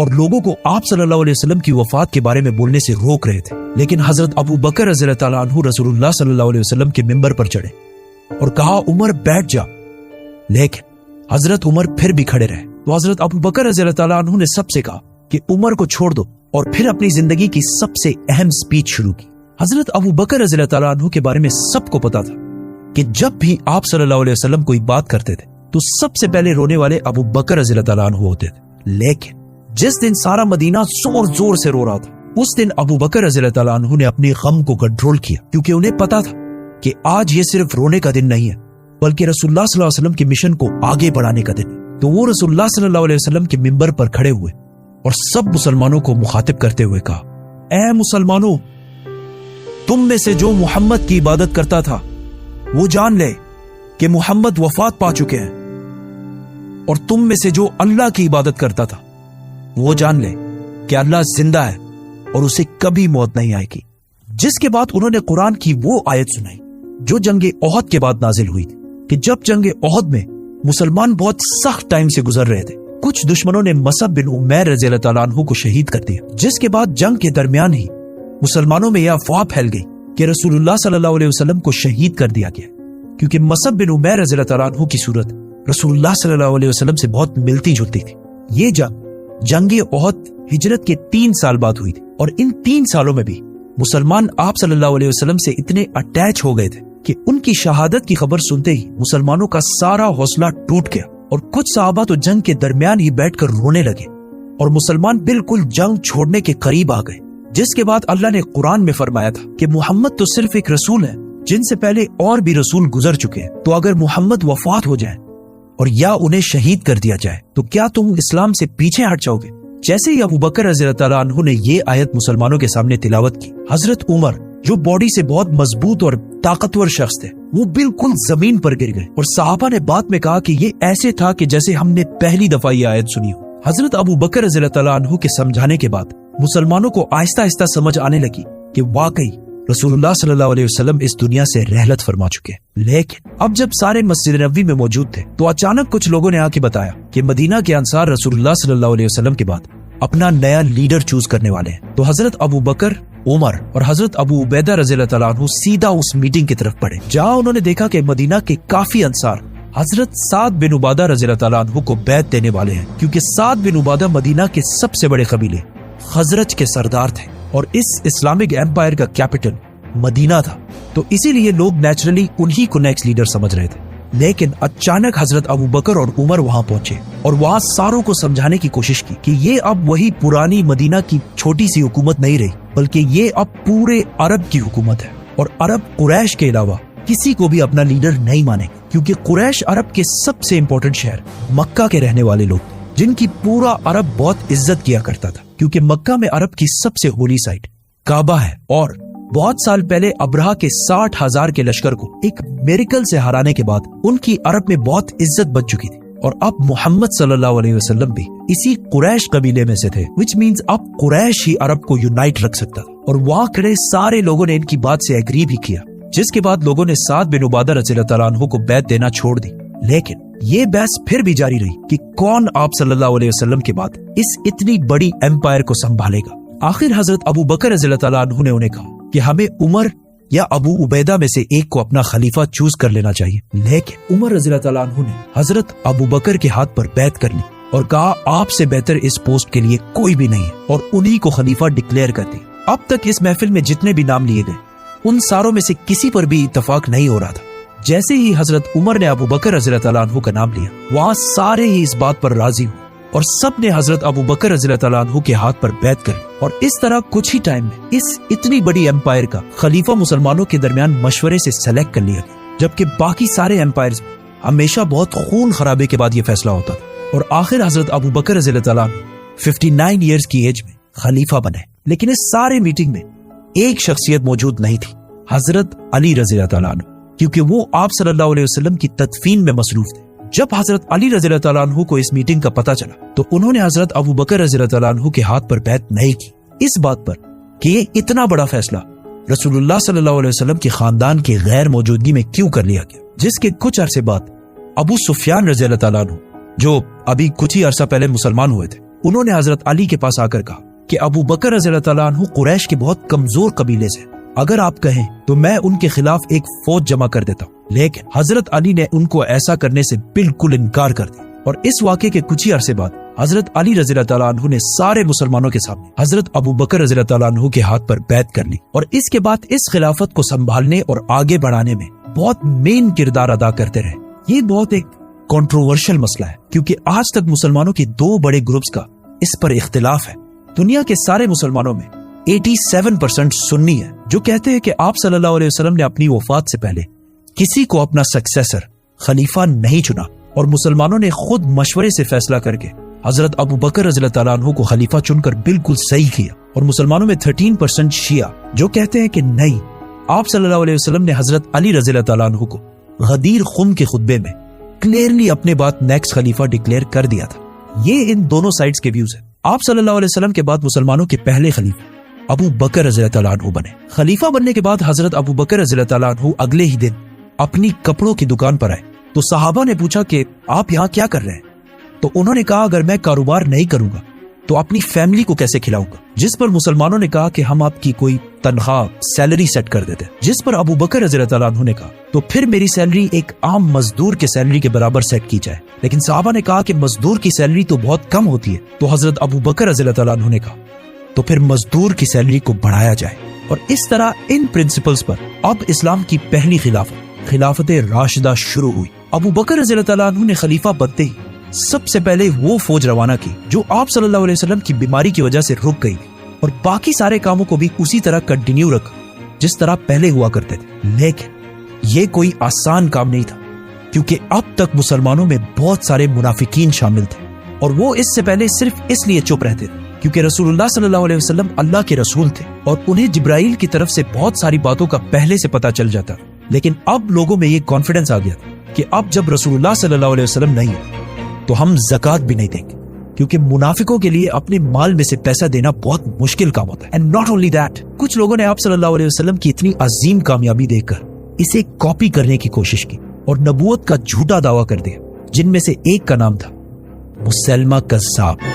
اور لوگوں کو آپ صلی اللہ علیہ وسلم کی وفات کے بارے میں بولنے سے روک رہے تھے، لیکن حضرت ابو بکر رضی اللہ تعالیٰ عنہ رسول اللہ صلی اللہ علیہ وسلم کے ممبر پر چڑھے اور کہا عمر بیٹھ جا، لیکن حضرت عمر پھر بھی کھڑے رہے تو حضرت ابو بکر رضی اللہ تعالیٰ عنہ نے سب سے کہا کہ عمر کو چھوڑ دو، اور پھر اپنی زندگی کی سب سے اہم سپیچ شروع کی۔ حضرت ابو بکر رضی اللہ تعالیٰ عنہ کے بارے میں سب کو پتا تھا کہ جب بھی آپ صلی اللہ علیہ وسلم کوئی بات کرتے تھے تو سب سے پہلے رونے والے ابو بکر رضی اللہ تعالیٰ عنہ ہوتے تھے، لیکن جس دن سارا مدینہ زور زور سے رو رہا تھا اس دن ابو بکر رضی اللہ تعالیٰ عنہ نے اپنے غم کو کنٹرول کیا، کیونکہ انہیں پتا تھا کہ آج یہ صرف رونے کا دن نہیں ہے بلکہ رسول اللہ صلی اللہ علیہ وسلم کے مشن کو آگے بڑھانے کا دن ہے۔ تو وہ رسول اللہ صلی اللہ علیہ وسلم کے ممبر پر کھڑے ہوئے اور سب مسلمانوں کو مخاطب کرتے ہوئے کہا، اے مسلمانوں، تم میں سے جو محمد کی عبادت کرتا تھا وہ جان لے کہ محمد وفات پا چکے ہیں، اور تم میں سے جو اللہ کی عبادت کرتا تھا وہ جان لے کہ اللہ زندہ ہے اور اسے کبھی موت نہیں آئے گی۔ جس کے بعد انہوں نے قرآن کی وہ آیت سنائی جو جنگ احد کے بعد نازل ہوئی تھی کہ جب جنگ احد میں مسلمان بہت سخت ٹائم سے گزر رہے تھے، کچھ دشمنوں نے مصعب بن عمیر رضی اللہ تعالیٰ عنہ کو شہید کر دیا، جس کے بعد جنگ کے درمیان ہی مسلمانوں میں یہ افواہ پھیل گئی کہ رسول اللہ صلی اللہ علیہ وسلم کو شہید کر دیا گیا، کیونکہ مصعب بن عمیر رضی اللہ تعالیٰ عنہ کی صورت رسول اللہ صلی اللہ علیہ وسلم سے بہت ملتی جلتی تھی۔ یہ جنگ احد ہجرت کے 3 سال بعد ہوئی تھی، اور ان 3 سالوں میں بھی مسلمان آپ صلی اللہ علیہ وسلم سے اتنے اٹیچ ہو گئے تھے کہ ان کی شہادت کی خبر سنتے ہی مسلمانوں کا سارا حوصلہ ٹوٹ گیا، اور کچھ صحابہ تو جنگ کے درمیان ہی بیٹھ کر رونے لگے، اور مسلمان بالکل جنگ چھوڑنے کے قریب آ گئے۔ جس کے بعد اللہ نے قرآن میں فرمایا تھا کہ محمد تو صرف ایک رسول ہے جن سے پہلے اور بھی رسول گزر چکے ہیں، تو اگر محمد وفات ہو جائے اور یا انہیں شہید کر دیا جائے تو کیا تم اسلام سے پیچھے ہٹ جاؤ گے؟ جیسے ہی ابو بکر رضی اللہ تعالیٰ عنہ نے یہ آیت مسلمانوں کے سامنے تلاوت کی، حضرت عمر جو باڈی سے بہت مضبوط اور طاقتور شخص تھے وہ بالکل زمین پر گر گئے، اور صحابہ نے بعد میں کہا کہ یہ ایسے تھا کہ جیسے ہم نے پہلی دفعہ یہ آیت سنی ہو۔ حضرت ابو بکر رضی اللہ تعالیٰ عنہ کے سمجھانے کے بعد مسلمانوں کو آہستہ آہستہ سمجھ آنے لگی کہ واقعی رسول اللہ صلی اللہ علیہ وسلم اس دنیا سے رحلت فرما چکے ہیں۔ لیکن اب جب سارے مسجد نبوی میں موجود تھے تو اچانک کچھ لوگوں نے آ کے بتایا کہ مدینہ کے انصار رسول اللہ صلی اللہ علیہ وسلم کے بعد اپنا نیا لیڈر چوز کرنے والے ہیں۔ تو حضرت ابو بکر، عمر اور حضرت ابو عبیدہ رضی اللہ تعالیٰ عنہ سیدھا اس میٹنگ کی طرف بڑھے، جہاں انہوں نے دیکھا کہ مدینہ کے کافی انصار حضرت سعد بن عبادہ رضی اللہ تعالیٰ عنہ کو بیعت دینے والے ہیں، کیونکہ سعد بن عبادہ مدینہ کے سب سے بڑے قبیلے خزرج کے سردار تھے، اور اس اسلامک ایمپائر کا کیپٹل مدینہ تھا، تو اسی لیے لوگ نیچرلی انہی کو نیکسٹ لیڈر سمجھ رہے تھے۔ لیکن اچانک حضرت ابو بکر اور عمر وہاں پہنچے اور وہاں ساروں کو سمجھانے کی کوشش کی کہ یہ اب وہی پرانی مدینہ کی چھوٹی سی حکومت نہیں رہی، بلکہ یہ اب پورے عرب کی حکومت ہے، اور عرب قریش کے علاوہ کسی کو بھی اپنا لیڈر نہیں مانے، کیونکہ قریش عرب کے سب سے امپورٹنٹ شہر مکہ کے رہنے والے لوگ جن کی پورا عرب بہت عزت کیا کرتا تھا، کیونکہ مکہ میں عرب کی سب سے ہولی سائٹ کعبہ ہے، اور بہت سال پہلے ابرہہ کے 60,000 کے لشکر کو ایک میریکل سے ہرانے کے بعد ان کی عرب میں بہت عزت بچ چکی تھی، اور اب محمد صلی اللہ علیہ وسلم بھی اسی قریش قبیلے میں سے تھے، which means اب قریش ہی عرب کو یونائٹ رکھ سکتا تھا، اور وہاں کھڑے سارے لوگوں نے ان کی بات سے ایگری بھی کیا، جس کے بعد لوگوں نے سعد بن عبادہ رضی اللہ تعالیٰ عنہ کو بیعت دینا چھوڑ دی۔ لیکن یہ بحث پھر بھی جاری رہی کہ کون آپ صلی اللہ علیہ وسلم کے بعد اس اتنی بڑی ایمپائر کو سنبھالے گا۔ آخر حضرت ابو بکر رضی اللہ تعالیٰ عنہ نے انہیں کہا کہ ہمیں عمر یا ابو عبیدہ میں سے ایک کو اپنا خلیفہ چوز کر لینا چاہیے، لیکن عمر رضی اللہ تعالیٰ عنہ نے حضرت ابو بکر کے ہاتھ پر بیعت کر لی اور کہا آپ سے بہتر اس پوسٹ کے لیے کوئی بھی نہیں ہے، اور انہی کو خلیفہ ڈکلیئر کر دی۔ اب تک اس محفل میں جتنے بھی نام لیے گئے ان ساروں میں سے کسی پر بھی اتفاق نہیں ہو رہا تھا۔ جیسے ہی حضرت عمر نے ابو بکر رضی اللہ تعالیٰ عنہ کا نام لیا، وہاں سارے ہی اس بات پر راضی ہوئے اور سب نے حضرت ابو بکر رضی اللہ تعالیٰ عنہ کے ہاتھ پر بیعت کری، اور اس طرح کچھ ہی ٹائم میں اس اتنی بڑی ایمپائر کا خلیفہ مسلمانوں کے درمیان مشورے سے سلیکٹ کر لیا گیا، جبکہ باقی سارے ایمپائرز میں ہمیشہ بہت خون خرابے کے بعد یہ فیصلہ ہوتا تھا، اور آخر حضرت ابو بکر رضی اللہ تعالیٰ عنہ 59 ایئرز کی ایج میں خلیفہ بنے۔ لیکن اس سارے میٹنگ میں ایک شخصیت موجود نہیں تھی، حضرت علی رضی اللہ تعالیٰ عنہ، کیونکہ وہ آپ صلی اللہ علیہ وسلم کی تدفین میں مصروف تھے۔ جب حضرت علی رضی اللہ تعالیٰ عنہ کو اس میٹنگ کا پتہ چلا تو انہوں نے حضرت ابو بکر رضی اللہ تعالیٰ عنہ کے ہاتھ پر بیعت نہیں کی، اس بات پر کہ یہ اتنا بڑا فیصلہ رسول اللہ صلی اللہ علیہ وسلم کے خاندان کی غیر موجودگی میں کیوں کر لیا گیا۔ جس کے کچھ عرصے بعد ابو سفیان رضی اللہ تعالیٰ عنہ، جو ابھی کچھ ہی عرصہ پہلے مسلمان ہوئے تھے، انہوں نے حضرت علی کے پاس آ کر کہا کہ ابو بکر رضی اللہ تعالیٰ عنہ قریش کے بہت کمزور قبیلے سے، اگر آپ کہیں تو میں ان کے خلاف ایک فوج جمع کر دیتا ہوں۔ لیکن حضرت علی نے ان کو ایسا کرنے سے بالکل انکار کر دیا، اور اس واقعے کے کچھ ہی عرصے بعد حضرت علی رضی اللہ تعالیٰ عنہ نے سارے مسلمانوں کے سامنے حضرت ابو بکر رضی اللہ تعالیٰ عنہ کے ہاتھ پر بیعت کر لی، اور اس کے بعد اس خلافت کو سنبھالنے اور آگے بڑھانے میں بہت مین کردار ادا کرتے رہے۔ یہ بہت ایک کنٹروورشل مسئلہ ہے، کیونکہ آج تک مسلمانوں کے دو بڑے گروپس کا اس پر اختلاف ہے۔ دنیا کے سارے مسلمانوں میں 87% سنی ہے، جو کہتے ہیں کہ آپ صلی اللہ علیہ وسلم نے اپنی وفات سے پہلے کسی کو اپنا سکسیسر خلیفہ نہیں چنا، اور مسلمانوں نے خود مشورے سے فیصلہ کر کے حضرت ابو بکر رضی اللہ تعالیٰ عنہ کو خلیفہ چن کر بالکل صحیح کیا۔ اور مسلمانوں میں 13% شیعہ جو کہتے ہیں کہ نہیں، آپ صلی اللہ علیہ وسلم نے حضرت علی رضی اللہ تعالیٰ عنہ کو غدیر خم کے خطبے میں کلیئرلی اپنے بات نیکسٹ خلیفہ ڈکلیئر کر دیا تھا۔ یہ ان دونوں سائڈز کے ویوز ہیں۔ آپ صلی اللہ علیہ وسلم کے بعد مسلمانوں کے پہلے خلیفہ ابو بکر رضی اللہ تعالیٰ عنہ بنے۔ خلیفہ بننے کے بعد حضرت ابو بکر رضی اللہ تعالیٰ عنہ اگلے ہی دن اپنی کپڑوں کی دکان پر آئے تو صحابہ نے پوچھا کہ آپ یہاں کیا کر رہے ہیں؟ تو انہوں نے کہا اگر میں کاروبار نہیں کروں گا تو اپنی فیملی کو کیسے کھلاؤں گا؟ جس پر مسلمانوں نے کہا کہ ہم آپ کی کوئی تنخواہ سیلری سیٹ کر دیتے، جس پر ابو بکر رضی اللہ تعالیٰ عنہ نے کہا تو پھر میری سیلری ایک عام مزدور کے سیلری کے برابر سیٹ کی جائے۔ لیکن صحابہ نے کہا کہ مزدور کی سیلری تو بہت کم ہوتی ہے، تو حضرت ابو بکر رضی اللہ تعالیٰ عنہ نے کہا تو پھر مزدور کی سیلری کو بڑھایا جائے۔ اور اس طرح ان پرنسپلز پر اب اسلام کی پہلی خلافت راشدہ شروع ہوئی۔ ابو بکر رضی اللہ تعالیٰ عنہ نے خلیفہ بنتے ہی سب سے پہلے وہ فوج روانہ کی جو آپ صلی اللہ علیہ وسلم کی بیماری کی وجہ سے رک گئی، اور باقی سارے کاموں کو بھی اسی طرح کنٹینیو رکھا جس طرح پہلے ہوا کرتے تھے۔ لیکن یہ کوئی آسان کام نہیں تھا، کیونکہ اب تک مسلمانوں میں بہت سارے منافقین شامل تھے، اور وہ اس سے پہلے صرف اس لیے چپ رہتے تھے کیونکہ رسول اللہ صلی اللہ علیہ وسلم اللہ کے رسول تھے اور انہیں جبرائیل کی طرف سے بہت ساری باتوں کا پہلے سے پتہ چل جاتا۔ لیکن اب لوگوں میں یہ کانفیڈنس آ گیا کہ اب جب رسول اللہ صلی اللہ علیہ وسلم نہیں ہے تو ہم زکوٰۃ بھی نہیں دیں گے، کیونکہ منافقوں کے لیے اپنے مال میں سے پیسہ دینا بہت مشکل کام ہوتا ہے۔ اینڈ ناٹ اونلی دیٹ، کچھ لوگوں نے آپ صلی اللہ علیہ وسلم کی اتنی عظیم کامیابی دیکھ کر اسے کاپی کرنے کی کوشش کی اور نبوت کا جھوٹا دعویٰ کر دیا، جن میں سے ایک کا نام تھا مسلمہ کذاب۔